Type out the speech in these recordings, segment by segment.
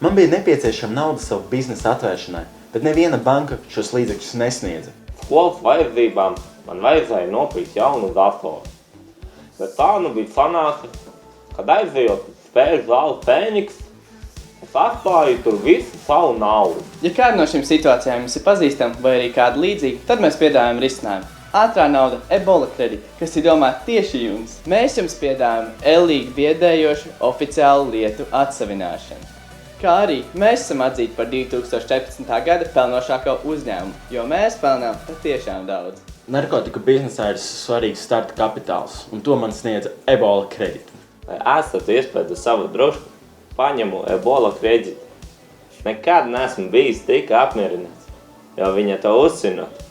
Man bija nepieciešama nauda savu biznesa atvēršanai, bet neviena banka šos līdzekļus nesniedza. Skolas vajadzībām man vajadzēja nopirkt jaunu datoru. Bet tā nu bija sanāca, kad aizejot uz spēļu zāli Fēniks, es atklāju tur visu savu naudu. Ja kāda no šīm situācijām jums ir pazīstama vai arī kāda līdzīga, tad mēs piedāvājam risinājumu. Ātrā nauda Ebola kredīti, kas ir domāta tieši jums. Mēs jums piedāvājam ellīgi biedējošu oficiālu lietu atsavināšanu. Kā arī mēs esam atzīti par 2014. gada pelnošāko uzņēmumu, jo mēs pelnām patiešām daudz. Narkotiku biznesā ir svarīgs starta kapitāls, un to man sniedza Ebola kredīti. Vai esat iespēju savu drošku, paņemu Ebola kredīti. Nekad neesmu bijis tik apmierināts, jo viņa to uzzinot.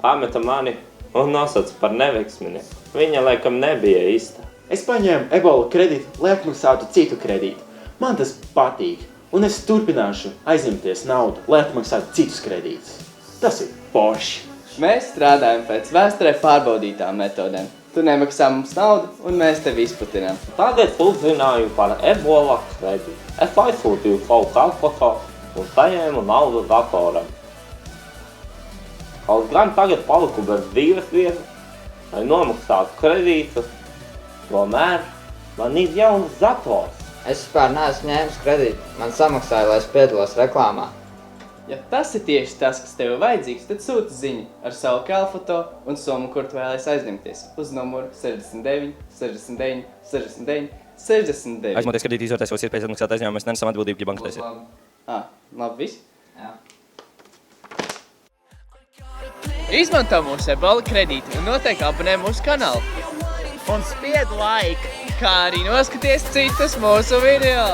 Pameta mani un nosauca par neveiksminieku. Viņa laikam nebija īsta. Es paņēmu Ebola kredīti, lai atmaksātu citu kredītu. Man tas patīk, un es turpināšu aizņemties naudu, lai atmaksātu citus kredītus. Tas ir forši. Mēs strādājam pēc vēsturē pārbaudītām metodēm. Tu nemaksā mums naudu, un mēs tevi izplatinām. Tad es uzzināju par Ebola kredītu. Es aizsūtīju savu kalfotoru un saņēmu naudu datoram. Kaut gan tagad paliku bez dzīves vietas, lai nomaksātu kredītus, tomēr man ir jauns dators. Es vispār neesmu ņēmis kredītu. Man samaksāja, lai es piedalos reklāmā. Ja tas ir tieši tas, kas tev ir vajadzīgs, tad sūti ziņu ar savu kalfoto un summu, kur tu vēlies aizņemties uz numuru 69 69 69 69. Aizmoties kredīti izvērtēs savas iespējas atmaksāt aizņēmumu, mēs nenesam atbildību, ja banka taisiet. Labi, viss? Jā. Izmanto mūsu Ebola kredīti un noteikti abonē mūsu kanālu. Un spied like, kā arī noskaties citus mūsu video.